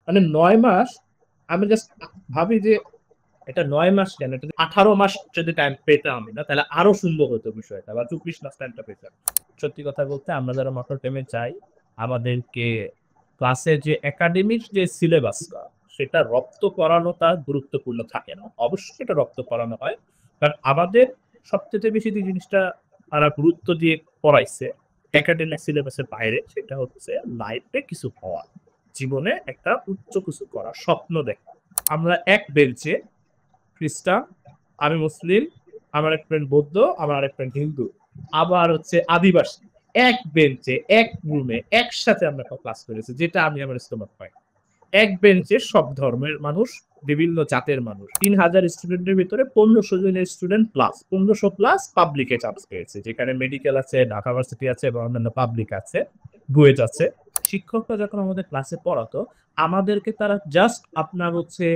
মানে 9 মাস। আমি জাস্ট ভাবি যে এটা 9 মাস কেন, এটা 18 মাস যদি টাইম পেতাম আমি, না তাহলে আরো সুন্দর হতো বিষয়টা, বা 24 মাস টাইমটা পেতাম। সত্যি কথা বলতে আমরা যারা নটর ডেমে যাই, আমাদেরকে ক্লাসে যে একাডেমিক যে সিলেবাসটা, সেটা রপ্ত করানোটা গুরুত্বপূর্ণ থাকে না। অবশ্যই এটা রপ্ত করানো হয়, কারণ আমাদের সবচেয়ে বেশি যে জিনিসটা তারা গুরুত্ব দিয়ে পড়াইছে একাডেমিক সিলেবাসের বাইরে, সেটা হচ্ছে লাইফে কিছু হওয়া, জীবনে একটা উচ্চ কিছু করা, স্বপ্ন দেখা। আমরা এক বেঞ্চে খ্রিস্টান, আমি মুসলিম, আমার এক ফ্রেন্ড বৌদ্ধ, আমার এক ফ্রেন্ড হিন্দু, আবার হচ্ছে আদিবাসী, এক বেঞ্চে এক রুমে একসাথে আমরা ক্লাস করেছি, যেটা আমি আমার ইস্তমাত পাই। এক বেঞ্চে সব ধর্মের মানুষ, বিভিন্ন জাতের মানুষ, 3,000 স্টুডেন্টের ভিতরে 1500 জনের স্টুডেন্ট প্লাস, 1500 প্লাস পাবলিকে চান্স পেয়েছে, যেখানে মেডিকেল আছে, ঢাকা ভার্সিটি আছে এবং অন্যান্য পাবলিক আছে, বুয়েট আছে। শিক্ষকরা যখন আমাদের ক্লাসে পড়াতো, আমাদেরকে তারা জাস্ট আপনার হচ্ছে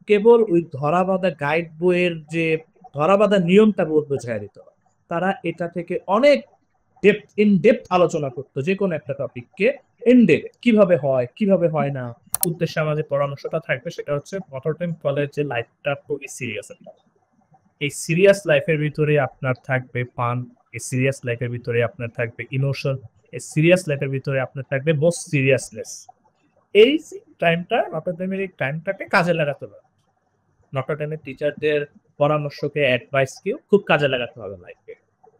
কেবল ওই ধরাবাঁধা গাইড বইয়ের যে ধরাবাঁধা নিয়মটা বোঝায় দিত। তারা এটা থেকে অনেক ইন ডেপথ আলোচনা করতো, যে কোনো একটা টপিককে ইন ডেপথ, কিভাবে হয় কিভাবে হয় না। উদ্দেশ্যে আমাদের পরামর্শটা থাকবে সেটা হচ্ছে নটরডেম কলেজের লাইফটা খুবই সিরিয়াস। এই সিরিয়াস লাইফের ভিতরে আপনার থাকবে ফান, এই সিরিয়াস লাইফের ভিতরে আপনার থাকবে ইমোশন, এই সিরিয়াস লাইফের ভিতরে আপনার থাকবে মোস্ট সিরিয়াসনেস। এই টাইমটা নটরডেমের এই টাইমটাকে কাজে লাগাতে হবে। নটরডেমের টিচারদের পরামর্শকে, অ্যাডভাইসকেও খুব কাজে লাগাতে হবে লাইফে,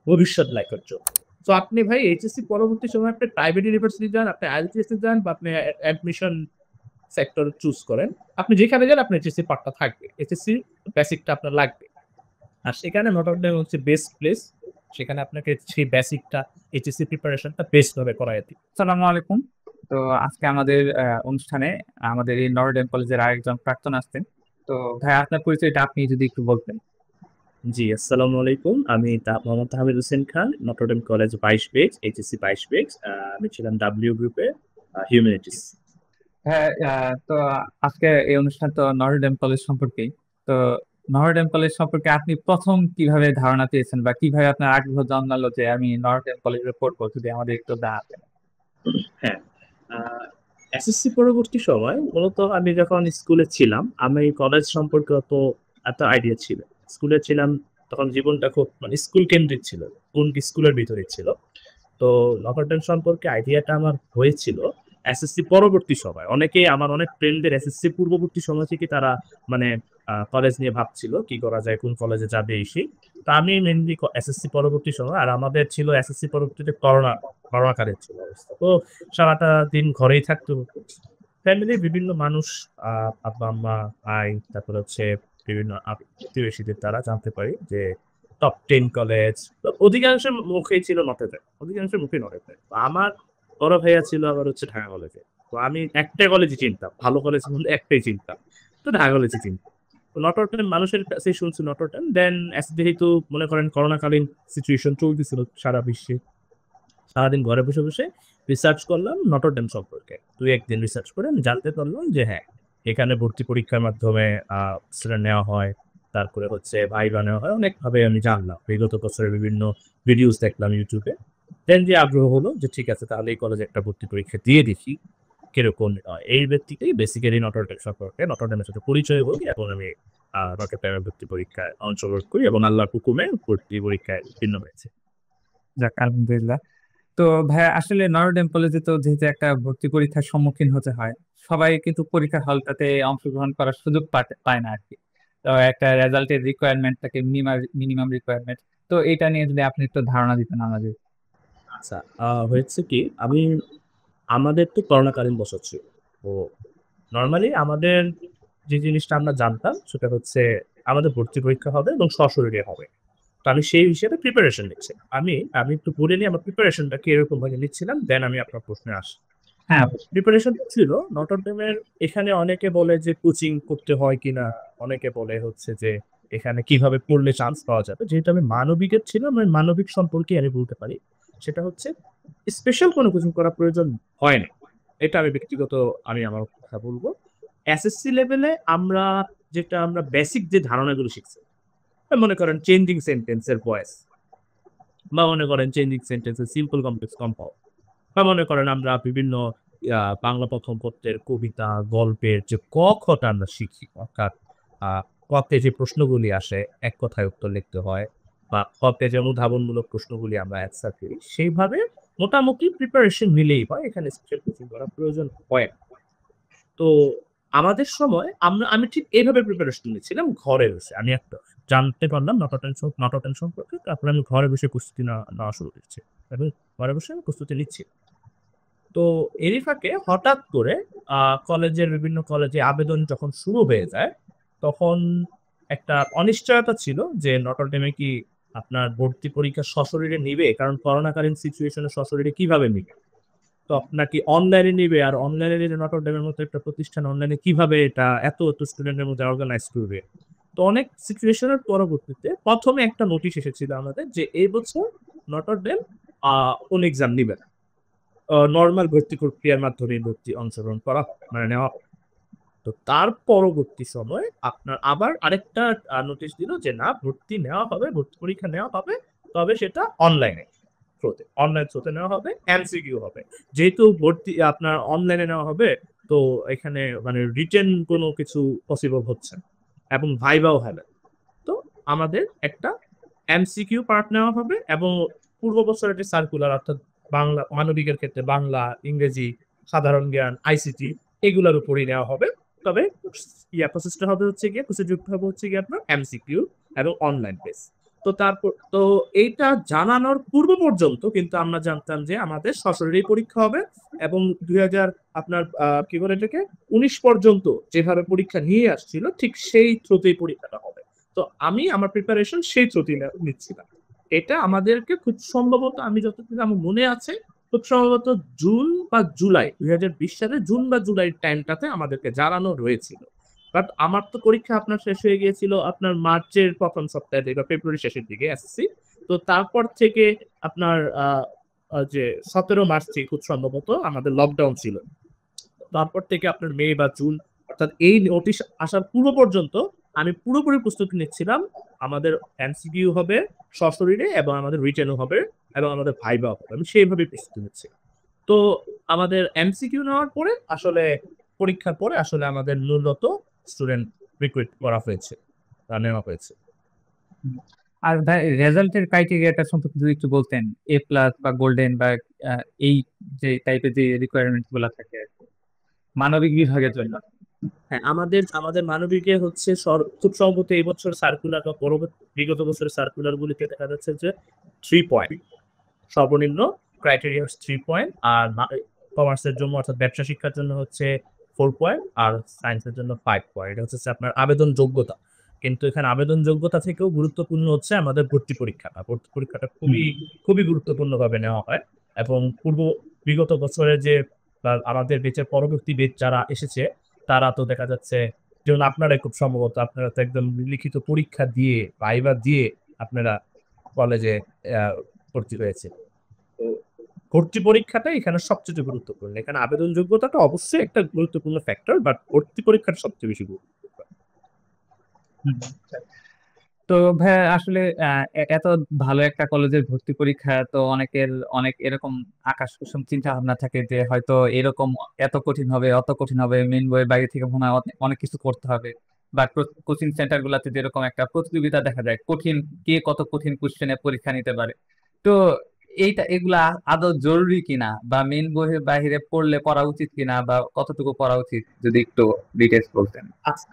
ভবিষ্যৎ লাইফের জন্য। তো আপনি ভাই এইচএসসি পরবর্তী সময় আপনি প্রাইভেট ইউনিভার্সিটি যান, আপনি আইএলটিএসে যান, বা আপনি অ্যাডমিশন সেক্টর চুজ করেন, আপনি যেখানে যান আপনার এইচএসসি পার্টটা থাকবে, এইচএসসি বেসিকটা আপনার লাগবে। আর সেখানে নটরডেম হচ্ছে বেস্ট প্লেস, সেখানে আপনাকে সেই বেসিকটা, এইচএসসি প্রিপারেশনটা বেস্ট ভাবে করাই দিই। আসসালামু আলাইকুম। তো আজকে আমাদের অনুষ্ঠানে আমাদের এই নটরডেম কলেজের আরেকজন প্রাক্তন আসছেন। তো ভাই, আপনার পরিচয়টা আপনি যদি একটু বলতেন। জি, আসসালামু আলাইকুম। আমি Mohammad Tahmid Hossain Khan, Notre Dame college 22 batch, HSC 22 batch. আমি ছিলাম ডাব্লিউ গ্রুপে, হিউম্যানিটিস। হ্যাঁ, তো আজকে এই অনুষ্ঠান তো নটরডেম কলেজ সম্পর্কেই। তো নটরডেম কলেজ সম্পর্কে আপনি প্রথম কিভাবে ধারণা পেয়েছেন বা কিভাবে আপনার আগ্রহ জন্মালো যে আমি নটরডেম কলেজে পড়বো, যদি আমাদের একটু দাঁড়াতেন। হ্যাঁ, এসএসসি পরবর্তী সময় মূলত আমি যখন স্কুলে ছিলাম, আমি কলেজ সম্পর্কে অত এত আইডিয়া ছিল না। স্কুলে ছিলাম তখন জীবনটা খুব মানে স্কুল কেন্দ্রিক ছিল, কোন স্কুলের ভিতরে ছিল। তো নটরডেম সম্পর্কে আইডিয়াটা আমার হয়েছিল এসএসসি পরবর্তী সময়। অনেকেই আমার অনেক ফ্রেন্ডদের এসএসসি পূর্ববর্তী সময় থেকে তারা মানে কলেজ নিয়ে ভাবছিল কি করা যায়, কোন কলেজে যাবে এই সেই। তো আমি মেনলি এসএসসি পরবর্তী সময়, আর আমাদের ছিল এসএসসি পরবর্তীতে করোনাকালের ছিল অবস্থা। তো সারাটা দিন ঘরেই থাকতো ফ্যামিলির বিভিন্ন মানুষ, আব্বা আম্মা, ভাই, তারপর হচ্ছে বিভিন্ন প্রতিবেশীদের দ্বারা জানতে পারি যে টপ 10 কলেজ। অধিকাংশের মুখেই ছিল নটেতে, অধিকাংশের মুখে নটেতে। আমার বড় ভাইয়া ছিল আবার হচ্ছে ঢাকা কলেজে। তো আমি একটা কলেজই চিনতাম, ভালো কলেজ বলতে একটাই চিনতাম, তো ঢাকা কলেজে চিনতাম। তো নটরডেম মানুষের কাছে শুনছি নটরডেম, দেন যেহেতু মনে করেন করোনাকালীন সিচুয়েশন চলতেছিল সারা বিশ্বে, সারাদিন ঘরে বসে বসে রিসার্চ করলাম নটরডেম সম্পর্কে। 2-1 দিন রিসার্চ করে আমি জানতে পারলাম যে হ্যাঁ, এখানে ভর্তি পরীক্ষার মাধ্যমে স্টুডেন্ট নেওয়া হয়, তারপরে হচ্ছে ভাইবা নেওয়া হয়, অনেকভাবে আমি জানলাম। বিগত বছরের বিভিন্ন ভিডিওস দেখলাম ইউটিউবে। দেন যে আগ্রহ হলো যে ঠিক আছে, তাহলে এই কলেজে একটা ভর্তি পরীক্ষা দিয়ে দেখি কিরকম এই ব্যক্তিকেই বেসিক্যালি নটরডেম সম্পর্কে, নটরডেমের সাথে পরিচয় হই। এখন আমি রকেট প্রাইমের ভর্তি পরীক্ষায় অংশগ্রহণ করি এবং আল্লাহর হুকুমে ভর্তি পরীক্ষায় উত্তীর্ণ হয়েছে। যাক, আলহামদুলিল্লাহ। তো ভাইয়া, আসলে নটরডেম কলেজে তো যেহেতু একটা ভর্তি পরীক্ষার সম্মুখীন হতে হয়, সবাই কিন্তু পরীক্ষার হলটাতে অংশগ্রহণ করার সুযোগ পায় না আর কি। তো একটা রেজাল্টের রিকোয়ারমেন্ট থাকে, মিনিমাম রিকোয়ারমেন্ট। তো এটা নিয়ে যদি আপনি একটু ধারণা দিতেন আমাদের। আচ্ছা, হয়েছে কি, আমি আমাদের তো করোনাকালীন বছর ছিল। তো নর্মালি আমাদের যে জিনিসটা আমরা জানতাম সেটা হচ্ছে আমাদের ভর্তি পরীক্ষা হবে এবং সশরীরে হবে। তো আমি সেই হিসেবে প্রিপারেশন নিচ্ছি। আমি আমি একটু বলে নিই আমার প্রিপারেশনটা কি এরকম ভাবে নিচ্ছিলাম, দেন আমি আপনার প্রশ্নে আসি। হ্যাঁ, অবশ্যই। প্রিপারেশন ছিল নটরডেমের। এখানে অনেকে বলে যে কোচিং করতে হয় কিনা, অনেকে বলে হচ্ছে যে এখানে কিভাবে পড়লে চান্স পাওয়া যাবে। যেহেতু আমি মানবিকের ছিলাম, আমি মানবিক সম্পর্কে আমি বলতে পারি। সেটা হচ্ছে স্পেশাল কোনো কোচিং করার প্রয়োজন হয় না। এটা আমি ব্যক্তিগত, আমি আমার কথা বলবো। এসএসসি লেভেলে আমরা বেসিক যে ধারণাগুলো শিখছি, মনে করেন চেঞ্জিং সেন্টেন্সের ভয়েস, বা মনে করেন চেঞ্জিং সেন্টেন্সের সিম্পল কমপ্লেক্স কম্পাউন্ড, বা মনে করেন আমরা বিভিন্ন বাংলা প্রথম পত্রের কবিতা, গল্পের যে ক, খটা আমরা শিখি, অর্থাৎ আ কতে যে প্রশ্নগুলি আসে এক কথায় উত্তর লিখতে হয় বা কতে যে অনুধাবনমূলক প্রশ্নগুলি আমরা অ্যান্সার করি, সেইভাবে মোটামুটি প্রিপারেশন নিলেই হয়। এখানে স্পেশাল কোচিং করার প্রয়োজন হয় না। তো আমাদের সময় আমি ঠিক এইভাবে প্রিপারেশন নিচ্ছিলাম ঘরে বসে। আমি একটা জানতে পারলাম নট অটেন সম্পর্কে। তারপরে আমি ঘরে বসে প্রস্তুতি নেওয়া শুরু করেছি। এবং ঘরে বসে আমি প্রস্তুতি নিচ্ছি। তো এরই ফাঁকে হঠাৎ করে আ কলেজের বিভিন্ন কলেজে আবেদন যখন শুরু হয়ে যায়, তখন একটা অনিশ্চয়তা ছিল যে নটরডেমে কি আপনার ভর্তি পরীক্ষা সশরীরে নিবে? কারণ করোনাকালীন সিচুয়েশন এ সশরীরে কিভাবে নিবে? তো নাকি অনলাইনে নিবে? আর অনলাইনে নিলে নটরডেমের মতো একটা প্রতিষ্ঠান অনলাইনে কিভাবে এটা এত স্টুডেন্টের মধ্যে অর্গানাইজ করবে? তো অনেক সিচুয়েশন এর পরবর্তীতে ১ম এ একটা নোটিশ এসেছিল আমাদের যে এই বছর নটরডেম কোন এক্সাম নিবে না। নরমাল ভর্তি প্রক্রিয়ার মাধ্যমে ভর্তি অংশগ্রহণ করা মানে নেওয়া। তো তার পরবর্তী সময়ে আপনার আবার আরেকটা নোটিশ দিল যে না ভর্তি নেওয়া হবে, ভর্তি পরীক্ষা নেওয়া হবে। তবে সেটা অনলাইনে থ্রুতে। অনলাইন থ্রুতে নেওয়া হবে, এমসিকিউ হবে। যেহেতু ভর্তি আপনার অনলাইনে নেওয়া হবে, তো এখানে মানে রিটেন কোনো কিছু পসিবল হচ্ছে না। এবং ভাইভাও হবে। তো আমাদের একটা এমসিকিউ পার্ট নেওয়া হবে এবং পূর্ব বছরের যে সার্কুলার অর্থাৎ বাংলা মানবিকের ক্ষেত্রে বাংলা, ইংরেজি, সাধারণ জ্ঞান, আইসিটি এগুলোর উপরেই নেওয়া হবে। তবে প্রসেসটা হবে হচ্ছে গিয়ে প্রসিডিউরটা হবে হচ্ছে গিয়ে আপনার এমসিকিউ এবং অনলাইন বেস। তো এইটা জানানোর পূর্ব পর্যন্ত কিন্তু আমরা জানতাম যে আমাদের সশরীরী পরীক্ষা হবে এবং ২০০০ আপনার কি বলে এটাকে ১৯ পর্যন্ত যেভাবে পরীক্ষা নিয়ে আসছিল ঠিক সেই থ্রুতেই পরীক্ষাটা হবে। তো আমি আমার প্রিপারেশন সেই থ্রুতেই নিচ্ছিলাম। এটা আমাদেরকে খুব সম্ভবত আমি যতটুকু আমার মনে আছে খুব সম্ভবত জুন বা জুলাই ২০২০ সালে জুন বা জুলাই টাইমটাতে আমাদেরকে জানানো হয়েছিল। বাট আমার তো পরীক্ষা আপনার শেষ হয়ে গিয়েছিল আপনার মার্চের ১ম সপ্তাহে থেকে বা ফেব্রুয়ারি শেষের দিকে এসএসসি। তো তারপর থেকে আপনার যে ১৭ মার্চ থেকে খুব সম্ভবত আমাদের লকডাউন ছিল। তারপর থেকে আপনার মে বা জুন অর্থাৎ এই নোটিশ আসার পূর্ব পর্যন্ত আমি পুরোপুরি প্রস্তুতি নিচ্ছিলাম। আমাদের এমসিকিউ হবে সশরীরে এবং আমাদের রিটেনও হবে এবং আমাদের ভাইভাও হবে। আমি সেইভাবেই প্রস্তুতি নিচ্ছিলাম। তো আমাদের এমসিকিউ নেওয়ার পরে আসলে পরীক্ষার পরে আসলে আমাদের মূলত স্টুডেন্ট রিক্রুট করা হয়েছে বা নেওয়া হয়েছে। হুম। আর ভাই রেজাল্টের ক্রাইটেরিয়াটা সম্পর্কে যদি একটু বলতেন, এ প্লাস বা গোল্ডেন বা এই যে টাইপের যে রিকোয়ারমেন্ট গুলা থাকে আর কি, মানবিক বিভাগের জন্য। হ্যাঁ, আমাদের মানবিকে হচ্ছে খুব সম্ভবত এই বছর সার্কুলার বা পরবর্তী বিগত বছরের সার্কুলার গুলিতে দেখা যাচ্ছে যে 3 পয়েন্ট সর্বনিম্ন ক্রাইটেরিয়া হচ্ছে 3 পয়েন্ট আর কমার্সের জন্য অর্থাৎ ব্যবসা শিক্ষার জন্য হচ্ছে 4 পয়েন্ট আর সায়েন্সের জন্য 5 পয়েন্ট। এটা হচ্ছে আপনার আবেদন যোগ্যতা। কিন্তু এখানে আবেদন যোগ্যতা থেকেও গুরুত্বপূর্ণ হচ্ছে আমাদের ভর্তি পরীক্ষাটা। ভর্তি পরীক্ষাটা হুম। খুবই গুরুত্বপূর্ণভাবে নেওয়া হয় এবং বিগত বছরের যে বা আমাদের বেঁচে পরবর্তী বেচ যারা এসেছে তারা তো দেখা যাচ্ছে যেমন আপনারাই খুব সম্ভবত আপনারা তো একদম লিখিত পরীক্ষা দিয়ে ভাইভা দিয়ে আপনারা কলেজে ভর্তি হয়েছে। তো ভর্তি পরীক্ষাটা এখানে সবচেয়ে গুরুত্বপূর্ণ। এখানে আবেদন যোগ্যতাটা অবশ্যই একটা গুরুত্বপূর্ণ ফ্যাক্টর বাট ভর্তি পরীক্ষাটা সবচেয়ে বেশি গুরুত্বপূর্ণ। হুম। তো ভাইয়া আসলে এত ভালো একটা কলেজের ভর্তি পরীক্ষা তো অনেকের অনেক এরকম আকাশ কুসুম চিন্তা ভাবনা থাকে যে হয়তো এরকম এত কঠিন হবে অত কঠিন হবে, মেন বইয়ের বাইরে থেকে মনে হয় অনেক কিছু করতে হবে, বা কোচিং সেন্টার গুলাতে যেরকম একটা প্রতিযোগিতা দেখা যায় কঠিন, কে কত কঠিন কোশ্চেনে পরীক্ষা নিতে পারে। তো এগুলা আদৌ জরুরি কিনা, বা মেন বইয়ের বাইরে পড়া উচিত কিনা, বা কতটুকু পড়া উচিত যদি একটু ডিটেলস বলতেন। আচ্ছা,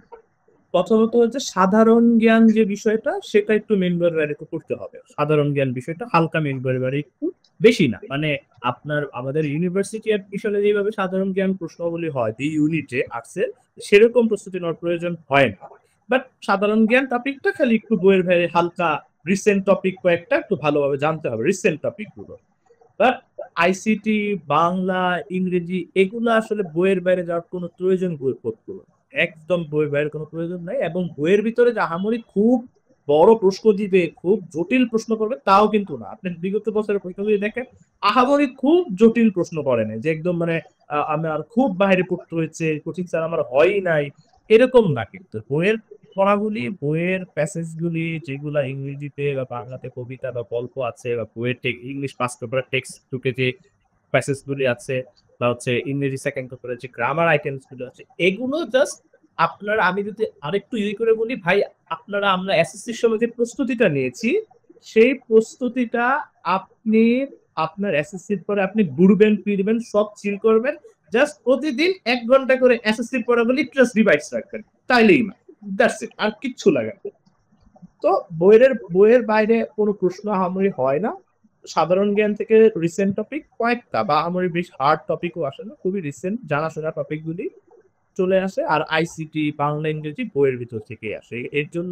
প্রথমত হচ্ছে সাধারণ জ্ঞান যে বিষয়টা সেটা একটু মেইন বাইরে করতে হবে। সাধারণ জ্ঞান বিষয়টা হালকা মেইন বাইরে একটু বেশি না। মানে আপনার আমাদের ইউনিভার্সিটি অ্যাডমিশনে যেভাবে সাধারণ জ্ঞান প্রশ্নাবলী হয় যে ইউনিটে আর্টসের সেরকম প্রস্তুতি নেওয়ার প্রয়োজন হয় না। বাট সাধারণ জ্ঞান টপিকটা খালি একটু বইয়ের বাইরে হালকা রিসেন্ট টপিক কয়েকটা একটু ভালোভাবে জানতে হবে রিসেন্ট টপিক গুলো। বাট আইসিটি, বাংলা, ইংরেজি এগুলো আসলে বইয়ের বাইরে যাওয়ার কোনো প্রয়োজন বোধ করব না। একদম বইয়ের বাইরে কোনো প্রয়োজন নাই এবং বইয়ের ভিতরে যে আহামরি খুব বড় প্রশ্ন দিবে, খুব জটিল প্রশ্ন করবে তাও কিন্তু না। আপনি বিগত বছরের পরীক্ষাগুলি দেখেন আহামরি খুব জটিল প্রশ্ন করে না যে একদম মানে আমার খুব বাইরে পড়তে হয়েছে, কোচিং স্যার আমার হয়ই নাই এরকম না কিন্তু বইয়ের পড়াগুলি বইয়ের প্যাসেজ গুলি যেগুলা ইংরেজিতে বা বাংলাতে কবিতা বা গল্প আছে বা বইয়ের ইংলিশ পাস পেপার টেক্সট বুকে যে প্যাসেজ গুলি আছে বা হচ্ছে ইংরেজি সেকেন্ড পেপারের যে গ্রামার আইটেমস গুলো আছে, এগুলো জাস্ট আপনারা, আমি যদি আরেকটু ইয়ে করে বলি ভাই, আপনারা আমরা এসএসসির সময় যে প্রস্তুতিটা নিয়েছি, সেই প্রস্তুতিটা আপনি আপনার এসএসসির পরে আপনি ঘুরবেন ফিরবেন সব চিল করবেন, জাস্ট প্রতিদিন 1 ঘন্টা করে এসএসসির পড়াগুলি জাস্ট রিভাইজ রাখবেন, তাইলেই না, দ্যাটস ইট, আর কিচ্ছু লাগে না। তো বইয়ের বাইরে কোনো প্রশ্ন আহামরি হয় না। সাধারণ জ্ঞান থেকে রিসেন্ট টপিক কয়েকটা, বা আহামরি বেশ হার্ড টপিকও আসে না, খুবই রিসেন্ট জানাশোনা টপিকগুলি চলে আসে। আর আইসিটি, বাংলা, ইংরেজি বইয়ের ভিতর থেকে আসে। এর জন্য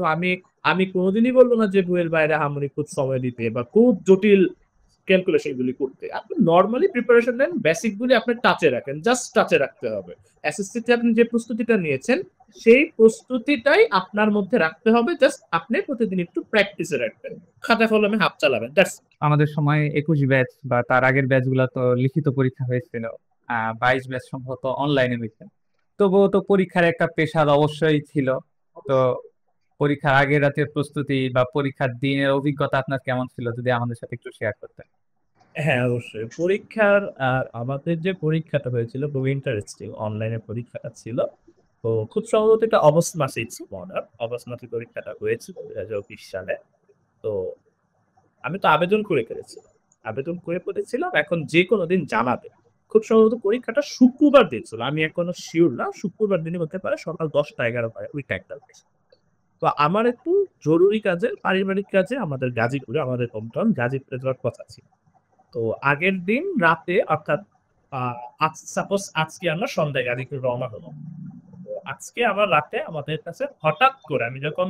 আমি কোনোদিনই বলবো না যে বইয়ের বাইরে আহামরি খুব সময় দিতে বা খুব জটিল ক্যালকুলেশন গুলি করতে। আপনি নর্মালি প্রিপারেশন নেন, বেসিক গুলি আপনি টাচে রাখেন, জাস্ট টাচে রাখতে হবে। এসএসসিতে আপনি যে প্রস্তুতিটা নিয়েছেন সেই প্রস্তুতিটাই আপনার মধ্যে রাখতে হবে, জাস্ট আপনি প্রতিদিন একটু প্র্যাকটিসে রাখবেন, খাতা কলমে হাত চালাবেন, দ্যাটস। আমাদের সময় 21 ব্যাচ বা তার আগের ব্যাচ গুলা তো লিখিত পরীক্ষা হয়েছিল, 22 ব্যাচ সম্ভবত অনলাইনে হয়েছে। তবুও তো পরীক্ষার একটা প্রেশার অবশ্যই ছিল। তো পরীক্ষার আগের রাতের প্রস্তুতি বা পরীক্ষার দিনের অভিজ্ঞতা আপনার কেমন ছিল, যদি আমাদের সাথে একটু শেয়ার করতেন। হ্যাঁ, অবশ্যই পরীক্ষার আমাদের যে পরীক্ষাটা হয়েছিল খুব ইন্টারেস্টিং, অনলাইনে পরীক্ষাটা ছিল। তো খুব সম্ভবত এটা অগস্ট মাসে ছিল, অগস্ট মাসে পরীক্ষাটা হয়েছিল 2020 সালে। তো আমি তো আবেদন করে ফেলেছিলাম, আবেদন করে ফেলেছিলাম, এখন যে কোনো দিন জানাবে। খুব সম্ভবত পরীক্ষাটা শুক্রবার দিন ছিল, আমি এখনো শিওর না, শুক্রবার দিনই হতে পারে, সকাল 10টা 11টায় ওই টাইমটা। তো আমার একটু জরুরি কাজে, পারিবারিক কাজে আমাদের গাজীপুরে, আমাদের হোমটাউন গাজীপুরে যাওয়ার কথা ছিল। তো আগের দিন রাতে, অর্থাৎ সাপোজ আজকে আমরা সন্ধ্যায় গাজীপুর রওনা হলো, তো আজকে আমার রাতে আমাদের কাছে হঠাৎ করে, আমি যখন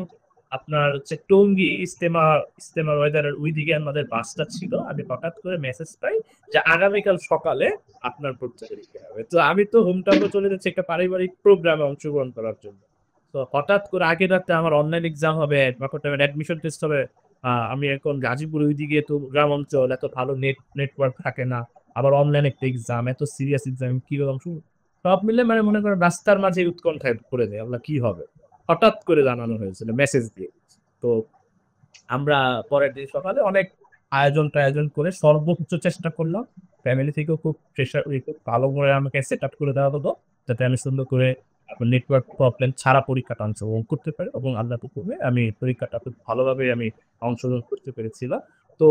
আপনার হচ্ছে টঙ্গী ইস্তেমা ওয়েদারের ওই দিকে আমাদের বাসটা ছিল, আমি হঠাৎ করে মেসেজ পাই যে আগামীকাল সকালে আপনার পরীক্ষা দিতে হবে। তো আমি তো হোম টাউনে চলে যাচ্ছি একটা পারিবারিক প্রোগ্রামে অংশগ্রহণ করার জন্য। তো হঠাৎ করে আগের রাতে আমার অনলাইন এক্সাম হবে, অ্যাডমিশন টেস্ট হবে। আমি এখন গাজীপুর ওইদিকে, তো গ্রাম অঞ্চল, এত ভালো নেটওয়ার্ক থাকে না, আবার অনলাইন একটা এক্সাম, এত সিরিয়াস এক্সাম, কি রকম সব মিলে মানে মনে করেন রাস্তার মাঝে উৎকণ্ঠায় করে দেয় আমরা কি হবে, হঠাৎ করে জানানো হয়েছিল মেসেজ দিয়ে। তো আমরা পরের দিন সকালে অনেক আয়োজন করে সর্বোচ্চ চেষ্টা করলাম, ফ্যামিলি থেকেও খুব প্রেশার, খুব ভালো করে আমাকে সেট আপ করে দেওয়া হতো, যাতে আমি সুন্দর করে নেটওয়ার্ক প্রবলেম ছাড়া পরীক্ষাটা অংশগ্রহণ করতে পারি, এবং আল্লাহ পুকুরে আমি পরীক্ষাটা খুব ভালোভাবে আমি অংশগ্রহণ করতে পেরেছিলাম। তো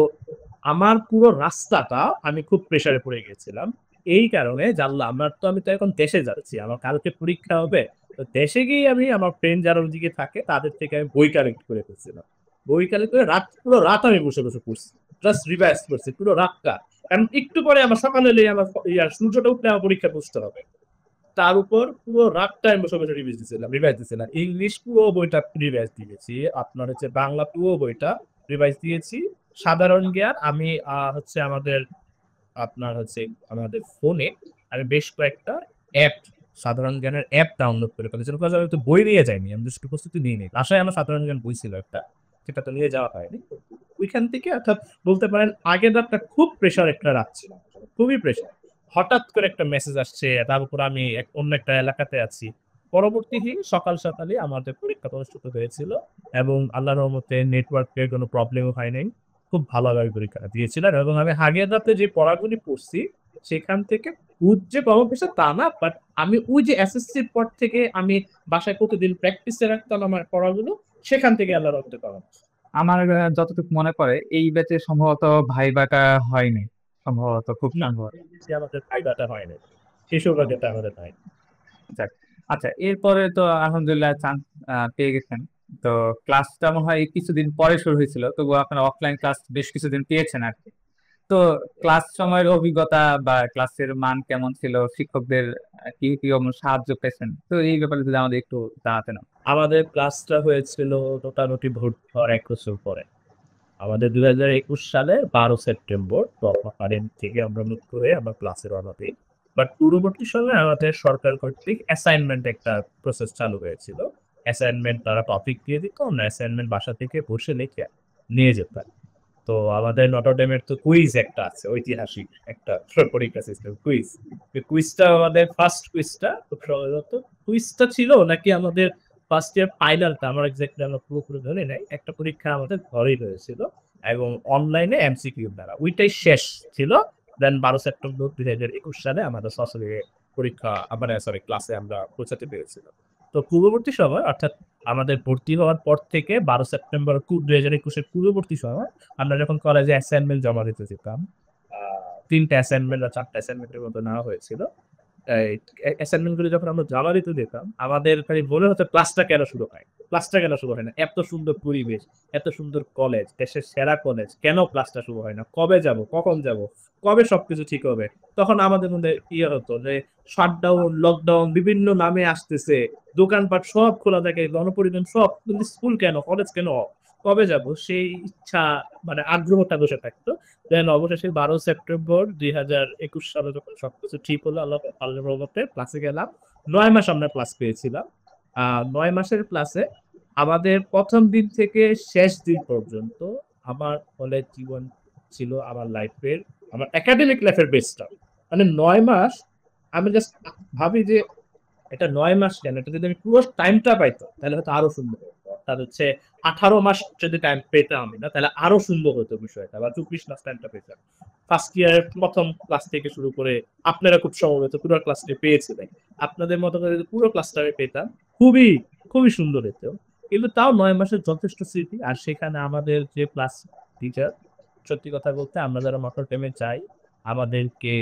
আমার পুরো রাস্তাটা আমি খুব প্রেশারে পড়ে গেছিলাম, এই কারণে জানলাম আমি তো এখন দেশে যাচ্ছি, আমার কালকে পরীক্ষা হবে। তো দেশে গিয়ে আমি আমার ফ্রেন্ড যারা ওদিকে থাকে তাদের থেকে আমি বই কালেক্ট করে ফেলছিলাম, বই কালেক্ট করে পুরো রাত আমি বসে বসে পড়ছি, জাস্ট রিভাইজ করছি পুরো রাতটা। কারণ একটু পরে আমার সকালে আমার সূর্যটা উঠলে আমার পরীক্ষা বসতে হবে, তার উপর পুরো রাতটা আমি বসে বসে রিভাইজ দিয়েছিলাম। ইংলিশ পুরো বইটা রিভাইজ দিয়েছি, আপনার হচ্ছে বাংলা পুরো বইটা রিভাইজ দিয়েছি। সাধারণ জ্ঞান আমি হচ্ছে আমাদের ফোনে আমি বেশ কয়েকটা অ্যাপ, সাধারণ জ্ঞানের অ্যাপ ডাউনলোড করে ফেলেছিলাম, কারণ আমি তো বই নিয়ে যাইনি, আমি just প্রস্তুতি নিয়ে নিই, আশায় আমার সাধারণ জ্ঞান বই ছিল একটা, সেটা তো নিয়ে যাওয়া হয়নি। ওইখান থেকে অর্থাৎ বলতে পারেন আগের রাতটা খুব প্রেশার একটা রাত ছিল, খুবই প্রেশার। হঠাৎ করে একটা মেসেজ আসছে, তার উপর আমি অন্য একটা এলাকাতে আছি। পরবর্তী দিন সকাল সকালে আমাদের পরীক্ষা অনুষ্ঠিত হয়েছিল, এবং আল্লাহর রহমতে নেটওয়ার্কের কোনো প্রবলেমও হয় নাই, খুব ভালোভাবে পরীক্ষাটা দিয়েছিলেন। এবং আমি আগের রাতে যে পড়াগুলি পড়ছি সেখান থেকে খুব যে কম পেয়েছে তা না, বাট আমি ওই যে এসএসসির পর থেকে আমি বাসায় প্রতিদিন প্র্যাকটিসে রাখতাম আমার পড়াগুলো, সেখান থেকে আল্লাহর রহমতে পাওয়া। আমার যতটুকু মনে পড়ে এই ব্যাচে সম্ভবত ভাইবাটা হয়নি, সম্ভবত, খুব না, সম্ভবত। সে আমাদের ফায়দাটা হয় না, সেই সৌভাগ্যটা আমাদের নাই। যাক, আচ্ছা, এরপরে তো আলহামদুলিল্লাহ চান্স পেয়ে গেছেন। তো ক্লাসটা মনে হয় কিছুদিন পরে শুরু হয়েছিল, তবু আপনারা অফলাইন ক্লাস বেশ কিছুদিন পেয়েছেন আর কি। তো ক্লাস সময়ের অভিজ্ঞতা বা ক্লাসের মান কেমন ছিল, শিক্ষকদের কি কি সাহায্য পেয়েছেন, তো এই ব্যাপারে যদি আমাদের একটু জানাতেন। আমাদের ক্লাসটা হয়েছিল মোটামুটি ভর্তি হওয়ার 1 বছর পরে, আমাদের 2021 সালে 12 সেপ্টেম্বর তৎকালীন থেকে আমরা মুক্ত হয়ে আমরা ক্লাসে রওনা দিই। বাট পূর্ববর্তী সময়ে আমাদের সরকার কর্তৃক অ্যাসাইনমেন্ট একটা প্রসেস চালু হয়েছিল, অ্যাসাইনমেন্ট তারা টপিক দিয়ে দিত, আমরা অ্যাসাইনমেন্ট বাসা থেকে বসে লিখে নিয়ে যেতাম। তো আমাদের নটরডেমের তো কুইজ একটা আছে, ঐতিহাসিক একটা পরীক্ষা সিস্টেম কুইজ। কুইজটা আমাদের ফার্স্ট কুইজটা খুব সম্ভবত কুইজটা ছিল নাকি আমাদের ফার্স্ট ইয়ার ফাইনালটা, আমার এক্স্যাক্টলি আমরা পুরোপুরি ধরে নাই, একটা পরীক্ষা আমাদের ঘরেই হয়েছিল এবং অনলাইনে এমসিকিউ দ্বারা, ওইটাই শেষ ছিল। দেন 12 সেপ্টেম্বর 2021 সালে আমাদের সরাসরি পরীক্ষা সরি ক্লাসে আমরা পৌঁছাতে পেরেছিলাম। তো পূর্ববর্তী সময় অর্থাৎ আমাদের ভর্তি হওয়ার পর থেকে 12 সেপ্টেম্বর 2021 এর পূর্ববর্তী সময় আমরা যখন কলেজে অ্যাসাইনমেন্ট জমা দিতে যেতাম, ৩ টা অ্যাসাইনমেন্ট বা ৪ টা অ্যাসাইনমেন্টের মতো নেওয়া হয়েছিল। এই অ্যাসাইনমেন্ট গুলো যখন আমরা জমা দিতে যেতাম, আমাদের খালি মনে হতো ক্লাসটা কেন শুরু হয়? ক্লাসটা কেন শুরু হয় না? এত সুন্দর পরিবেশ, এত সুন্দর কলেজ, দেশের সেরা কলেজ, কেন ক্লাসটা শুরু হয় না? কবে যাবো? কখন যাবো? কবে সবকিছু ঠিক হবে? তখন আমাদের মধ্যে ইয়ে হতো যে শাটডাউন, লকডাউন বিভিন্ন নামে আসতেছে। দোকানপাট সব খোলা থাকে, গণপরিবহন সব। কিন্তু স্কুল কেন? কলেজ কেন? কবে যাবো? সেই ইচ্ছা আগ্রহটা বসে থাকতো। দেন অবশেষে 12 সেপ্টেম্বর 2021 সালে যখন সবকিছু ঠিক হলো আল্লাহর রহমতে ক্লাসে গেলাম। 9 মাস আমরা ক্লাস পেয়েছিলাম। 9 মাসের ক্লাসে আমাদের ১ম দিন থেকে শেষ দিন পর্যন্ত আমার কলেজ জীবন ছিল আমার একাডেমিক লাইফের বেস্ট টাইম। মানে 9 মাস আমি জাস্ট ভাবি যে এটা 9 মাস কেন? এটা যদি আমি পুরো টাইমটা পাইতাম তাহলে হয়তো আরো সুন্দর হতো। অর্থাৎ হচ্ছে 18 মাস যদি টাইম পেতাম আমি না তাহলে আরো সুন্দর হতো বিষয়টা বা 24 মাস টাইমটা পেতাম। ফার্স্ট ইয়ারের ১ম ক্লাস থেকে শুরু করে আপনারা খুব সম্ভবত পুরো ক্লাসটা পেয়েছিলেন। আপনাদের মতো করে যদি পুরো ক্লাসটা আমি পেতাম খুবই, খুবই সুন্দর হতো। কিন্তু তাও 9 মাসের যথেষ্ট স্মৃতি। আর সেখানে আমাদের যে ক্লাস টিচার সত্যি কথা বলতে আমরা যারা মোটর টেমে যাই আমাদেরকে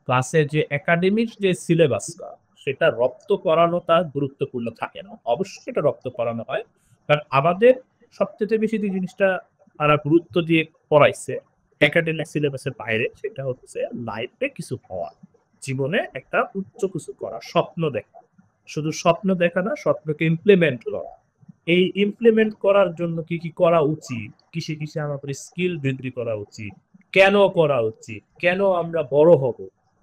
ক্লাসের যে একাডেমিক যে সিলেবাসটা সেটা রপ্ত করানোটা গুরুত্বপূর্ণ থাকে না। অবশ্যই এটা রপ্ত করানো হয়। কারণ আমাদের সবথেকে বেশি যে জিনিসটা তারা গুরুত্ব দিয়ে পড়াইছে একাডেমিক সিলেবাসের বাইরে সেটা হচ্ছে লাইফে কিছু হওয়া। জীবনে একটা উচ্চ কিছু করা, স্বপ্ন দেখা। শুধু স্বপ্ন দেখা না, স্বপ্নকে ইমপ্লিমেন্ট করা। এই ইমপ্লিমেন্ট করার জন্য কি, কি করা উচিত? কিসে, কিসে আমাদের স্কিল বৃদ্ধি করা উচিত? কেন করা উচিত? কেন আমরা বড় হব?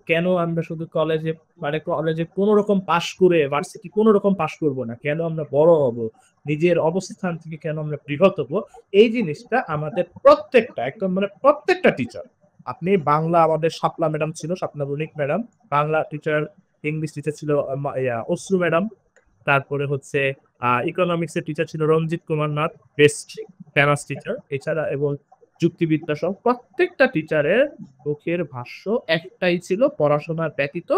কেন আমরা শুধু কলেজে কোন রকম পাশ করে ভার্সিটি কোন রকম পাশ করব না? কেন আমরা বড় হব? নিজের অবস্থান থেকে কেন আমরা বৃহৎ হব? এই জিনিসটা আমাদের প্রত্যেকটা একদম প্রত্যেকটা টিচার। আপনি বাংলা আমাদের শাপলা ম্যাডাম ছিল, Shapla Banik madam. Bangla teacher, English teacher ছিল অশ্রু ম্যাডাম। তারপরে হচ্ছে ইকোনমিক্স এর টিচার ছিল Ranjit Kumar Nath, best famous teacher. এছাড়া এবং যুক্তিবিদ্যা সহ প্রত্যেকটা টিচারের মুখের ভাষ্য একটাই ছিল পড়াশোনার ব্যতীত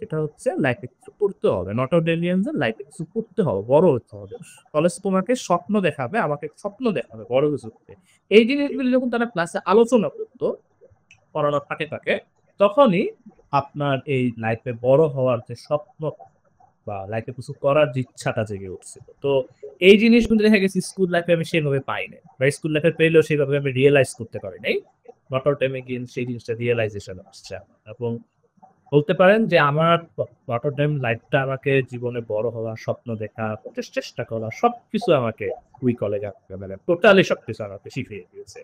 এটা হচ্ছে লাইফে কিছু করতে হবে। নট অডেলিয়ানদের লাইফে কিছু করতে হবে, বড় হতে হবে। কলেজ তোমাকে স্বপ্ন দেখাবে, আমাকে স্বপ্ন দেখাবে বড় কিছু করতে। এই জিনিসগুলো যখন তারা ক্লাসে আলোচনা করতো পড়ানোর ফাঁকে ফাঁকে তখনই আপনার এই লাইফে বড় হওয়ার যে স্বপ্ন বা লাইফে কিছু করার যে ইচ্ছাটা জেগে উঠছিল। তো এই জিনিসগুলো দেখা গেছে স্কুল লাইফে আমি সেভাবে পাই নাই বা স্কুল লাইফে পেলেও সেভাবে আমি রিয়েলাইজ করতে পারি নাই। নটর ডেমে গিয়ে সেই জিনিসটা রিয়েলাইজেশন আসছে এবং বলতে পারেন যে আমার নটর ডেম লাইফটা আমাকে জীবনে বড় হওয়া, স্বপ্ন দেখা, চেষ্টা করা সবকিছু আমাকে ওই কলেজে মানে টোটালি সবকিছু আমাকে শিখিয়ে দিয়েছে।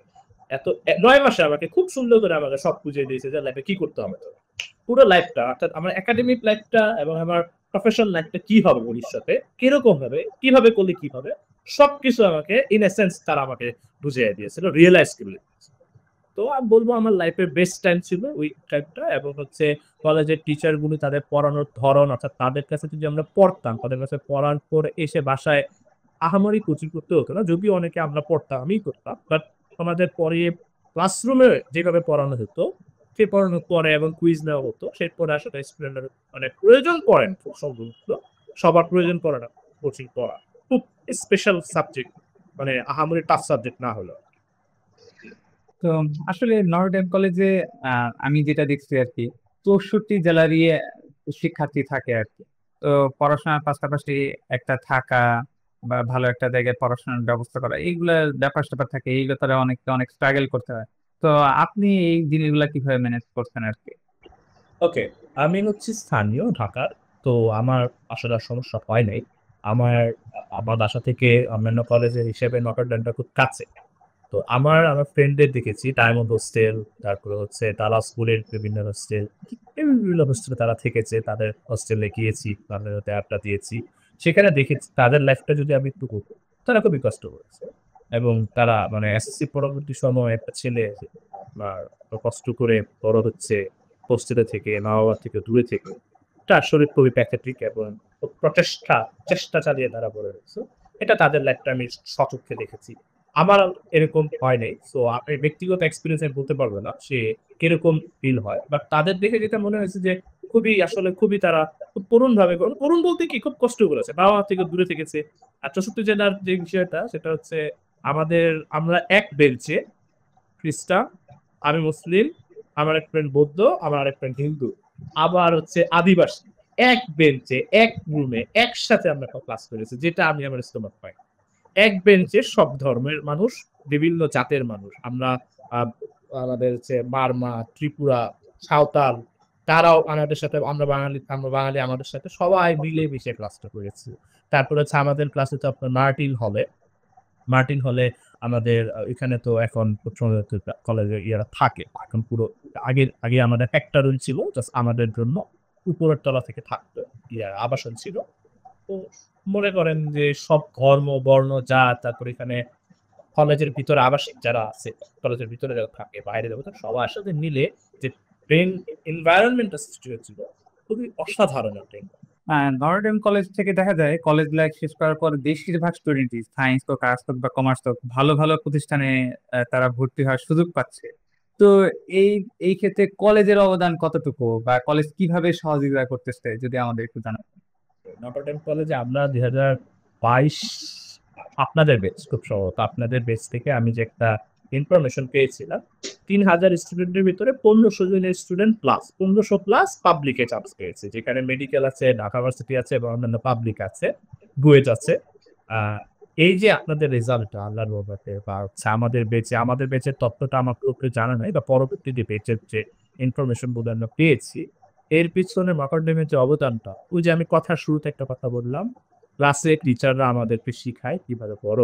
9 মাসে আমাকে খুব সুন্দর করে আমাকে সব বুঝিয়ে দিয়েছে যে লাইফে কি করতে হবে। পুরো লাইফটা অর্থাৎ আমার একাডেমিক লাইফটা এবং আমার প্রফেশনাল লাইফটা কি হবে ভবিষ্যতে, কিরকম হবে, কিভাবে করলে কি হবে, সবকিছু আমাকে ইন এসেন্স তারা আমাকে বুঝিয়ে দিয়েছিল, রিয়েলাইজ করে দিয়েছিল। তো আমি বলবো আমার লাইফের বেস্ট টাইম ছিল ওই টাইমটা এবং হচ্ছে কলেজের টিচার গুলো তাদের পড়ানোর ধরন অর্থাৎ তাদের কাছে যদি আমরা পড়তাম তাদের কাছে পড়ার পর এসে বাসায় আহামরি কোচিং করতে হতো না, যদিও অনেকে আমরা পড়তাম, আমি করতাম, বাট আমাদের পরে ক্লাসরুমে যেভাবে পড়ানো হতো সেই পড়ানোর পরে এবং কুইজ নেওয়া হতো সেরপরে আসলে স্টুডেন্টের মানে প্রয়োজন পড়েন খুব সম্ভবত সবার প্রয়োজন পড়ে না কোচিং পড়া, খুব স্পেশাল সাবজেক্ট মানে আহামরি টাফ সাবজেক্ট না হলো। তো আসলে নটরডেম কলেজে আমি যেটা দেখছি আর কি 64 জেলারই শিক্ষার্থী থাকে আর কি। তো পড়াশোনার পাশাপাশি একটা থাকা বা ভালো একটা জায়গায় পড়াশোনার ব্যবস্থা করা এইগুলা ব্যাপার স্যাপার থাকে, এইগুলো তারা অনেক অনেক স্ট্রাগল করতে হয়। তো আপনি এই জিনিসগুলা কিভাবে ম্যানেজ করছেন আর কি? ওকে, আমি হচ্ছি স্থানীয় ঢাকার। তো আমার আসলে আর সমস্যা হয় নাই। আমার আমার বাসা থেকে অন্যান্য কলেজের হিসেবে নটরডেমটা খুব কাছে। তো আমার ফ্রেন্ডদের দেখেছি ডায়মন্ড হোস্টেল, তারপরে হচ্ছে তালা স্কুলের বিভিন্ন হোস্টেল, বিভিন্ন হোস্টেলে তারা থেকেছে, তাদের হোস্টেলে গিয়েছি, তাদের সাথে আড্ডা দিয়েছি। সেখানে দেখেছি তাদের লাইফটা যদি আমি একটু বলি, তারা খুবই কষ্ট করেছে এবং তারা মানে এসএসসি পরবর্তী সময় একটা ছেলে আপনার কষ্ট করে বড় হচ্ছে হোস্টেলে থেকে, মা বাবা থেকে দূরে থেকে, এটা আসলে খুবই প্যাথেটিক এবং চেষ্টা চালিয়ে তারা বড় হয়েছে। এটা তাদের লাইফটা আমি সচক্ষে দেখেছি। আমার এরকম হয় নাই। সো আমি ব্যক্তিগত এক্সপেরিয়েন্স আমি বলতে পারবো না সে কিরকম ফিল হয়, বাট তাদের দেখে যেটা মনে হয়েছে যে খুবই তারা খুব করুণ বলতে কি খুব কষ্ট করেছে, বাবা মা থেকে দূরে থেকেছে। আর 64 জেলার যে বিষয়টা সেটা হচ্ছে আমরা এক বেঞ্চে খ্রিস্টান, আমি মুসলিম, আমার এক ফ্রেন্ড বৌদ্ধ, আমার আরেক ফ্রেন্ড হিন্দু, আবার হচ্ছে আদিবাসী, এক বেঞ্চে এক রুমে একসাথে আমরা ক্লাস করেছি, যেটা আমি আমার ইস্তমাত পাই। এক বেঞ্চে সব ধর্মের মানুষ, বিভিন্ন জাতের মানুষ আমরা, আহ, আমাদের হচ্ছে বার্মা, ত্রিপুরা, সাঁওতাল, তারাও আমাদের সাথে, আমরা বাঙালি আমাদের সাথে সবাই মিলে মিশে ক্লাসটা করেছি। তারপরে হচ্ছে আমাদের ক্লাসে তো আপনার মার্টিন হলে আমাদের এখানে তো এখন কলেজে ইয়ারা থাকে এখন পুরো, আগে আগে আমাদের একটা রুম ছিল জাস্ট আমাদের জন্য, উপরের তলা থেকে থাকতো, আবাসন ছিল। তো মনে করেন যে সব ধর্ম বর্ণ জাত, তারপর এখানে কলেজের ভিতরে আবাসিক যারা আছে, কলেজের ভিতরে যারা থাকে, বাইরে যাবো, সবার সাথে মিলে যে ব্রেন এনভায়রনমেন্টটা সৃষ্টি হয়েছিল খুবই অসাধারণ একটা। নটরডেম কলেজ থেকে দেখা যায় কলেজ লাইফ শেষ করার পর বেশিরভাগ স্টুডেন্টই সায়েন্স হোক, আর্টস হোক বা কমার্স হোক ভালো ভালো প্রতিষ্ঠানে তারা ভর্তি হওয়ার সুযোগ পাচ্ছে। তো এই এই ক্ষেত্রে কলেজের অবদান কতটুকু বা কলেজ কিভাবে সহযোগিতা করতেছে যদি আমাদের একটু জানান। নটরডেম কলেজে আমরা 2022, আপনাদের বেচ, খুব সম্ভবত আপনাদের বেচ থেকে আমি যে একটা ইনফরমেশন পেয়েছিলাম, 3000 স্টুডেন্টের ভিতরে 1500 জনের স্টুডেন্ট প্লাস 1500 প্লাস পাবলিকে চান্স পেয়েছে, যেখানে মেডিকেল আছে, ঢাকা ভার্সিটি আছে এবং অন্যান্য পাবলিক আছে, বুয়েট আছে। আহ, এই যে আপনাদের রেজাল্টটা আল্লাহর রহমতে বা হচ্ছে আমাদের বেচের তথ্যটা আমার পুরোপুরি জানা নাই, বা পরবর্তীতে বেচের যে ইনফরমেশন গুলো আমরা পেয়েছি, এর পিছনে মকরডেমের যে অবদানটা, ওই যে আমি কথার শুরুতে একটা কথা বললাম, ক্লাসে টিচাররা আমাদেরকে শিখায় কিভাবে বড়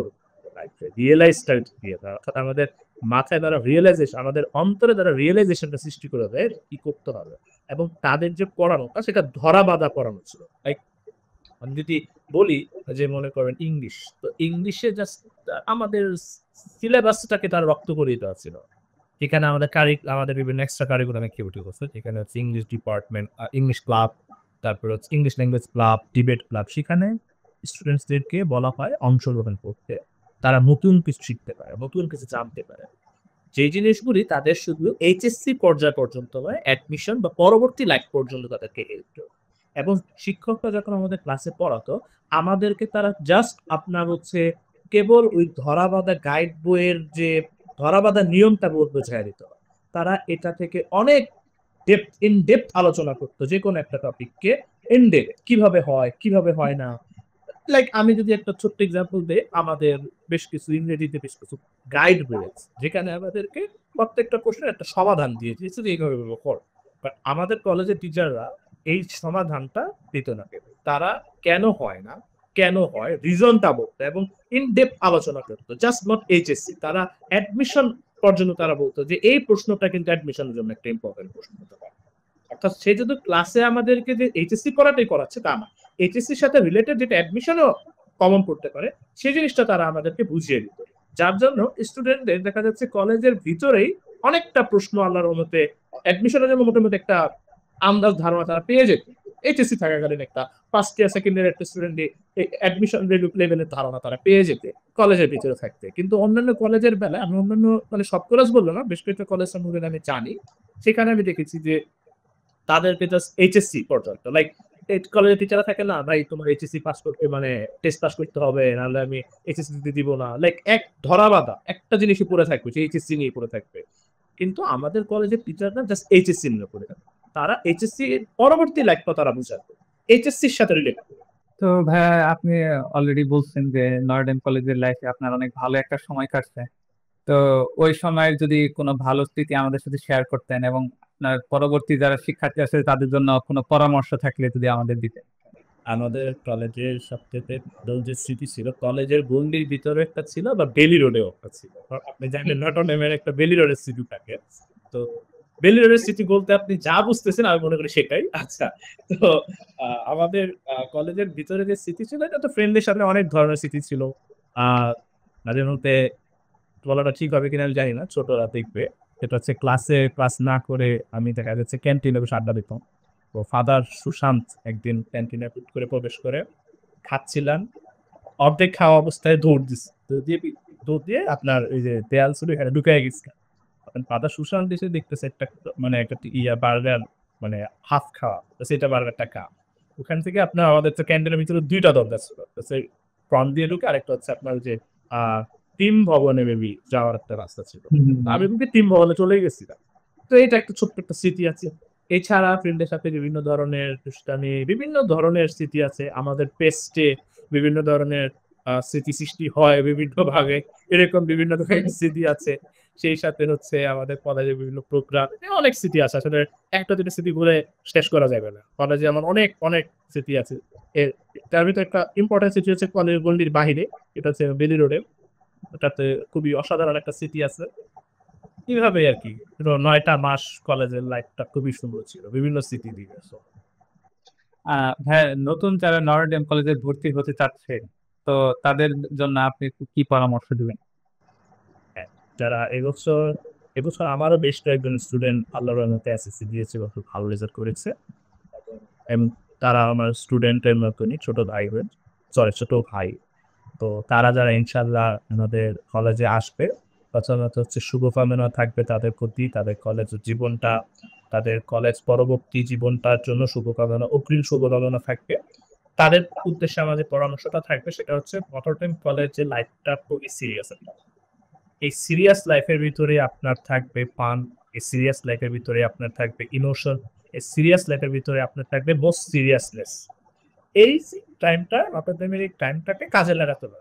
রিয়েলাইজটা দিয়ে দেয়, অর্থাৎ আমাদের মাথায় দ্বারা রিয়েলাইজেশন, আমাদের অন্তরে দ্বারা রিয়েলাইজেশনটা সৃষ্টি করে দেয় কি করতে হবে। এবং তাদের যে পড়ানোটা সেটা ধরা বাঁধা পড়ানো ছিল। লাইক আমি যদি বলি যে মনে করেন ইংলিশ, তো ইংলিশে জাস্ট আমাদের সিলেবাসটাকে তার রক্ত করিয়ে দেওয়া ছিল। যেখানে আমাদের বিভিন্ন এক্সট্রা কারিকুলাম অ্যাক্টিভিটি হচ্ছে, যেখানে হচ্ছে ইংলিশ ডিপার্টমেন্ট, ইংলিশ ক্লাব, তারপর হচ্ছে English language club, debate club, সেখানে স্টুডেন্টসদেরকে বলা হয় অংশগ্রহণ করতে, তারা নতুন কিছু শিখতে পারে, নতুন কিছু জানতে পারে। যে জিনিসগুলি তাদের শুধু এইচএসসি পর্যায় পর্যন্ত নয়, অ্যাডমিশন বা পরবর্তী লাইফ পর্যন্ত তাদেরকে হেল্প করে। এবং শিক্ষকরা যখন আমাদের ক্লাসে পড়াতো, আমাদেরকে তারা জাস্ট আপনার হচ্ছে কেবল ওই ধরাবাঁধা গাইড বইয়ের যে ধরাবাঁধা নিয়মটা বোঝায় দিত, তারা এটা থেকে অনেক ইন ডেপথ আলোচনা করতো, যে কোনো একটা টপিককে ইন ডেপথ কিভাবে হয় কিভাবে হয় না। লাইক আমি যদি একটা ছোট্ট এক্সাম্পল দিই, আমাদের ইংরেজিতে বেশ কিছু গাইড রয়েছে, যেখানে আমাদেরকে প্রত্যেকটা প্রশ্নের একটা সমাধান দিয়ে দিয়েছে যে এইভাবে কর। বাট আমাদের কলেজের টিচাররা এই সমাধানটা দিত না, তারা কেন হয় না, কেন হয় রিজনটা বলতো এবং ইন ডেপথ আলোচনা করতো, জাস্ট নট এইচএসসি, তারা অ্যাডমিশন পর্যন্ত তারা বলতো যে এই প্রশ্নটা কিন্তু অ্যাডমিশনের জন্য একটা ইম্পর্টেন্ট প্রশ্ন হতে পারে। অর্থাৎ সে যদি ক্লাসে আমাদেরকে যে এইচএসসি পড়াটাই করাচ্ছে তা না, এইচএসসির সাথে রিলেটেড যেটা অ্যাডমিশনও কমন করতে পারে সেই জিনিসটা তারা আমাদেরকে বুঝিয়ে দিত। যার জন্য স্টুডেন্টদের দেখা যাচ্ছে কলেজের ভিতরেই অনেকটা প্রশ্ন আল্লাহর রহমতে অ্যাডমিশনের জন্য মোটামুটি একটা আন্দাজ ধারণা তারা পেয়ে যেত। এইচএসসি থাকাকালীন একটা ফার্স্ট ইয়ার সেকেন্ড ইয়ার একটা স্টুডেন্টে অ্যাডমিশন লেভেলের ধারণা তারা পেয়ে যেতে কলেজের ভিতরে থাকতে। কিন্তু অন্যান্য কলেজের বেলায়, আমি অন্যান্য মানে সব কলেজ বলবো না, বেশ কয়েকটা কলেজ সম্পর্কে আমি জানি, সেখানে আমি দেখেছি যে তাদেরকে জাস্ট এইচএসসি পর্যন্ত, লাইক কলেজের টিচাররা থাকে না, ভাই তোমার এইচএসসি পাস করতে মানে টেস্ট পাস করতে হবে, নাহলে আমি এইচএসসি দিতে দিব না, লাইক এক ধরা বাঁধা একটা জিনিসই পড়ে থাকবে, সেই এইচএসসি নিয়ে পড়ে থাকবে। কিন্তু আমাদের কলেজের টিচাররা জাস্ট এইচএসসি নিয়ে পড়ে থাকবে, তারা এইচএসসি পরবর্তী লাইফটা তারা বুঝাবে এইচএসসির সাথে রিলেট। তো ভাইয়া আপনি অলরেডি বলছেন যে নটরডেম কলেজের লাইফে আপনার অনেক ভালো একটা সময় কাটছে। তো ওই সময়ের যদি কোনো ভালো স্মৃতি আমাদের সাথে শেয়ার করতেন এবং আপনার পরবর্তী যারা শিক্ষার্থী আছে তাদের জন্য কোনো পরামর্শ থাকলে যদি আমাদের দিতেন। আমাদের কলেজের সবচেয়ে ভালো যে স্মৃতি ছিল, কলেজের গন্ডির ভিতরে একটা ছিল, বা বেলি রোডেও একটা ছিল। আপনি জানেন নটরডেমের একটা বেলি রোডের স্মৃতি থাকে। তো বেলি রোডের স্মৃতি বলতে আপনি যা বুঝতেছেন আমি মনে করি সেটাই। আচ্ছা, তো আমাদের কলেজের ভিতরে যে স্মৃতি ছিল, এটা তো ফ্রেন্ডদের সাথে অনেক ধরনের স্মৃতি ছিল। মাঝে মধ্যে বলাটা ঠিক হবে কিনা আমি জানি না, ছোটরা দেখবে, সেটা হচ্ছে ক্লাস না করে আমি দেখা যাচ্ছে ক্যান্টিনে বসে আড্ডা দিতাম। তো ফাদার সুশান্ত একদিন ক্যান্টিনে হুট করে প্রবেশ করে খাচ্ছিলাম, অর্ধেক খাওয়া অবস্থায় দৌড় দিয়ে আপনার ওই যে দেয়াল ছিল এখানে ঢুকে গেছে। ফাদার সুশান্ত এসে দেখতেছে একটা মানে একটা বার্গার মানে হাফ খাওয়া, তো সেটা বার্গারটা খা। ওখান থেকে আপনার আমাদের তো ক্যান্টিনের ভিতরে দুইটা দরজা ছিল, ফ্রন্ট দিয়ে ঢুকে, আরেকটা হচ্ছে আপনার যে টিম ভবনে মেবি যাওয়ার একটা রাস্তা ছিল। আমি কিন্তু টিম ভবনে চলে গেছিলাম। তো এটা একটা ছোট্ট একটা স্মৃতি আছে। এছাড়া ফ্রেন্ডের সাথে বিভিন্ন ধরনের দুষ্টামি, বিভিন্ন ধরনের স্মৃতি আছে। আমাদের পেস্টে বিভিন্ন ধরনের স্মৃতি সৃষ্টি হয় বিভিন্ন ভাগে, এরকম বিভিন্ন ধরনের স্মৃতি আছে। সেই সাথে হচ্ছে আমাদের কলেজে বিভিন্ন প্রোগ্রাম, অনেক স্মৃতি আছে। আসলে একটা দুটো স্মৃতি বলে শেষ করা যাবে না। কলেজে আমার অনেক অনেক স্মৃতি আছে। এর তার ভিতরে একটা ইম্পর্টেন্ট স্মৃতি হচ্ছে কলেজ গন্ডির বাহিরে, এটা হচ্ছে বেলি রোডে, ওটাতে খুবই অসাধারণ একটা স্মৃতি আছে। এইভাবে আর কি 9টা মাস কলেজের লাইফটা খুবই সুন্দর ছিল, বিভিন্ন স্মৃতি দিয়ে। হ্যাঁ, নতুন যারা নটরডেম কলেজে ভর্তি হতে চাচ্ছে, তো তাদের জন্য আপনি কি পরামর্শ দিবেন? হ্যাঁ, যারা এবছর এবছর আমারও বেশ কয়েকজন স্টুডেন্ট আল্লাহর রহমতে এসএসসি দিয়েছে এবং খুব ভালো রেজাল্ট করেছে, এবং তারা আমার স্টুডেন্টের মতনই, ছোট ভাই বোন, ছোট ভাই। তো তারা যারা ইনশাল্লাহ আমাদের কলেজে আসবে, প্রথমত হচ্ছে শুভকামনা থাকবে তাদের প্রতি, তাদের কলেজ জীবনটা, তাদের কলেজ পরবর্তী জীবনটার জন্য শুভকামনা, অগ্রিম শুভকামনা থাকবে। তাদের উদ্দেশ্যে আমাদের পরামর্শটা থাকবে সেটা হচ্ছে নটরডেম কলেজের লাইফটা খুবই সিরিয়াস। এই সিরিয়াস লাইফের ভিতরে আপনার থাকবে ফান, এই সিরিয়াস লাইফের ভিতরে আপনার থাকবে ইমোশন, এই সিরিয়াস লাইফের ভিতরে আপনার থাকবে মোস্ট সিরিয়াসনেস। এই টাইমটা নটরডেমের এই টাইমটাকে কাজে লাগাতে হবে।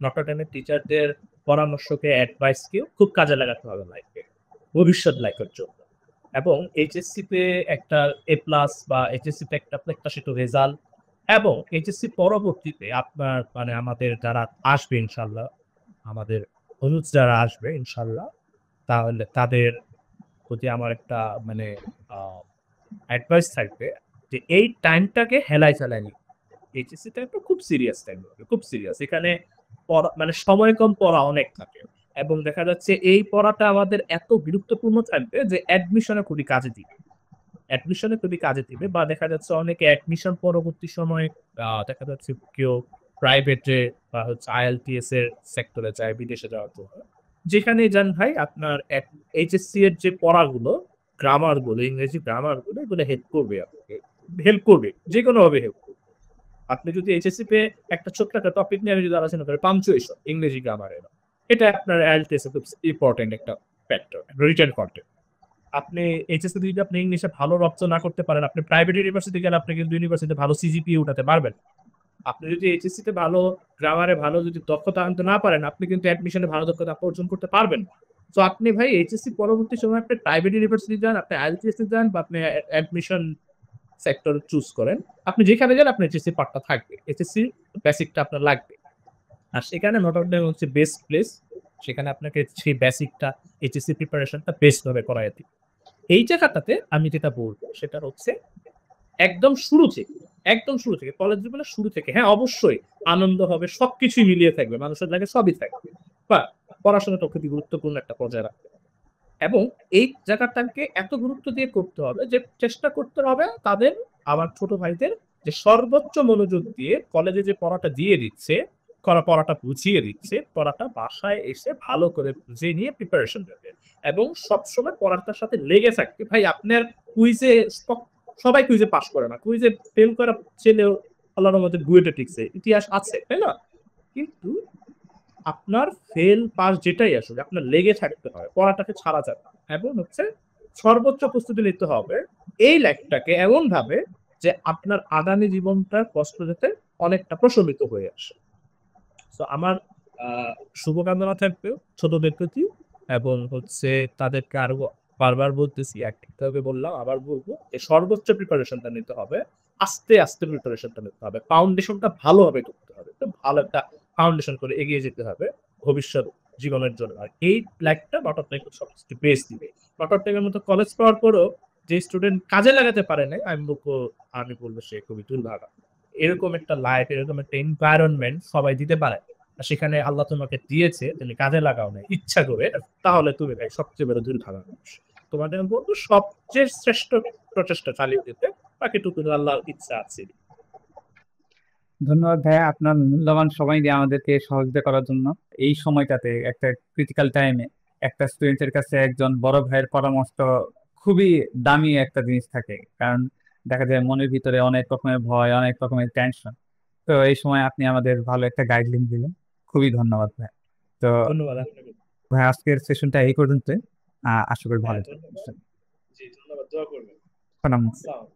নটরডেমের টিচারদের পরামর্শকে, অ্যাডভাইসকেও খুব কাজে লাগাতে হবে লাইফে, ভবিষ্যৎ লাইফের জন্য। এবং এইচএসসি তে একটা এ প্লাস বা এইচএসসি তে একটা প্রত্যাশিত রেজাল্ট, এবং এইচএসসি পরবর্তীতে আপনার মানে আমাদের যারা আসবে ইনশাল্লাহ, আমাদের অনুজ যারা আসবে ইনশাল্লাহ, তাহলে তাদের প্রতি আমার একটা মানে অ্যাডভাইস থাকবে যে এই টাইমটাকে হেলায় চালায় নি। এইচএসসি টাইমটা খুব সিরিয়াস টাইম হবে, খুব সিরিয়াস। এখানে পড়া মানে সময় কম, পড়া অনেক থাকে, এবং দেখা যাচ্ছে এই পড়াটা আমাদের এত গুরুত্বপূর্ণ থাকবে যে অ্যাডমিশনে খুবই কাজে দিবে, অ্যাডমিশনে খুবই কাজে দিবে। বা দেখা যাচ্ছে অনেকে অ্যাডমিশন পরবর্তী সময়ে দেখা যাচ্ছে কেউ প্রাইভেটে বা হচ্ছে আইএলটিএস এর সেক্টরে যায়, বিদেশে যাওয়ার জন্য। যেখানে যান ভাই, আপনার এইচএসসি এর যে পড়াগুলো, গ্রামার গুলো, ইংরেজি গ্রামার গুলো, এগুলো হেল্প করবে আপনাকে, হেল্প করবে, যে কোনো ভাবে হেল্প করবে। আপনি যদি এইচএসসি তে একটা ছোট্ট একটা টপিক নিয়ে আমি যদি আলোচনা করি, পাংচুয়েশন, ইংরেজি গ্রামারের, এটা আপনার আইএলটিএস এ খুব ইম্পর্টেন্ট একটা ফ্যাক্টর, রিটেন কন্টেন্ট। আপনি এইচএসসি যদি আপনি ইংলিশে ভালো রপ্ত না করতে পারেন, আপনি প্রাইভেট ইউনিভার্সিটি গেলে আপনি কিন্তু ইউনিভার্সিটিতে ভালো সিজিপিএ উঠাতে পারবেন। আপনি যদি এইচএসসি তে ভালো গ্রামারে ভালো যদি দক্ষতা আনতে না পারেন, আপনি কিন্তু অ্যাডমিশনে ভালো দক্ষতা অর্জন করতে পারবেন। তো আপনি ভাই এইচএসসি পরবর্তী সময় আপনি প্রাইভেট ইউনিভার্সিটি যান, আপনি আইএলটিএস যান, বা আপনি অ্যাডমিশন সেক্টর চুজ করেন, আপনি যেখানে যান আপনার এইচএসসি পার্টটা থাকবে, এইচএসসি বেসিকটা আপনার লাগবে। আর সেখানে নটরডেম হচ্ছে বেস্ট প্লেস, সেখানে আপনাকে সেই বেসিকটা, এইচএসসি প্রিপারেশনটা বেস্ট ভাবে করাই দিবে। এই জায়গাটাতে আমি যেটা বলবো সেটা হচ্ছে একদম শুরু থেকে, একদম শুরু থেকে কলেজ জীবনের শুরু থেকে, হ্যাঁ অবশ্যই আনন্দ হবে, সবকিছুই মিলিয়ে থাকবে, মানুষের লাগে সবই থাকবে, বা পড়াশোনাটা খুবই গুরুত্বপূর্ণ একটা পর্যায়ে রাখবে। এবং এই জায়গাটাকে এত গুরুত্ব দিয়ে করতে হবে যে চেষ্টা করতে হবে তাদের, আমার ছোট ভাইদের, যে সর্বোচ্চ মনোযোগ দিয়ে কলেজে যে পড়াটা দিয়ে দিচ্ছে, পড়াটা বুঝিয়ে দিচ্ছে, পড়াটা বাসায় এসে ভালো করে বুঝে নিয়ে প্রিপারেশন নেবে, এবং সবসময় পড়াটার সাথে লেগে থাকবে। ভাই আপনার কুইজে, সবাই কুইজে পাস করে না, কুইজে ফেল করা ছেলেও আল্লাহর মধ্যে বুয়েটে টিকছে, ইতিহাস আছে, তাই না? কিন্তু আপনার ফেল পাস যেটাই আসলে আপনার লেগে থাকতে হবে, পড়াটাকে ছাড়া যাবে না। এবং হচ্ছে সর্বোচ্চ প্রস্তুতি নিতে হবে এই লাইফটাকে এমন ভাবে যে আপনার আগামী জীবনটার কষ্ট যাতে অনেকটা প্রশমিত হয়ে আসে। তো আমার শুভকামনা থাকবে ছোটদের প্রতি, এবং হচ্ছে তাদেরকে আরো বারবার বলতেছি, একভাবে বললাম আবার বলবো, যে সর্বোচ্চ প্রিপারেশনটা নিতে হবে, আস্তে আস্তে প্রিপারেশনটা নিতে হবে, ফাউন্ডেশনটা ভালোভাবে করতে হবে, তো ভালো একটা ফাউন্ডেশন করে এগিয়ে যেতে হবে ভবিষ্যৎ জীবনের জন্য। আর এই লাইফটা নটরডেম সবচেয়ে বেস্ট দিবে। নটরডেমের মতো কলেজ পাওয়ার পরও যে স্টুডেন্ট কাজে লাগাতে পারে নাই, আমি বলবো সে খুবই দুর্ভাগা। এরকম একটা লাইফ, এরকম একটা এনভায়রনমেন্ট সবাই দিতে পারে, আর সেখানে আল্লাহ তোমাকে দিয়েছে, তুমি কাজে লাগাও না ইচ্ছা করে, তাহলে তুমি ভাই সবচেয়ে বড় দুর্ভাগা মানুষ। তোমাদের বলবো সবচেয়ে শ্রেষ্ঠ প্রচেষ্টা চালিয়ে দিতে, বাকিটুকু আল্লাহর ইচ্ছা আছে। ধন্যবাদ ভাইয়া, আপনার মূল্যবান সময় দিয়ে আমাদেরকে সহযোগিতা করার জন্য এই সময়টাতে, একটা ক্রিটিক্যাল টাইমে। একটা স্টুডেন্টের কাছে একজন বড় ভাইয়ের পরামর্শ খুবই দামি একটা জিনিস থাকে, কারণ দেখা যায় মনের ভিতরে অনেক রকমের ভয়, অনেক রকমের টেনশন। তো এই সময় আপনি আমাদের ভালো একটা গাইডলাইন দিলেন, খুবই ধন্যবাদ ভাই। তো ধন্যবাদ আপনাকে। ভাই আজকের সেশনটা এই পর্যন্ত, আশা করি হ্যাঁ, ভালো ধন্যবাদ। থাকবেন। জি, ধন্যবাদ। দোয়া করবেন। প্রণাম। আসসালাম।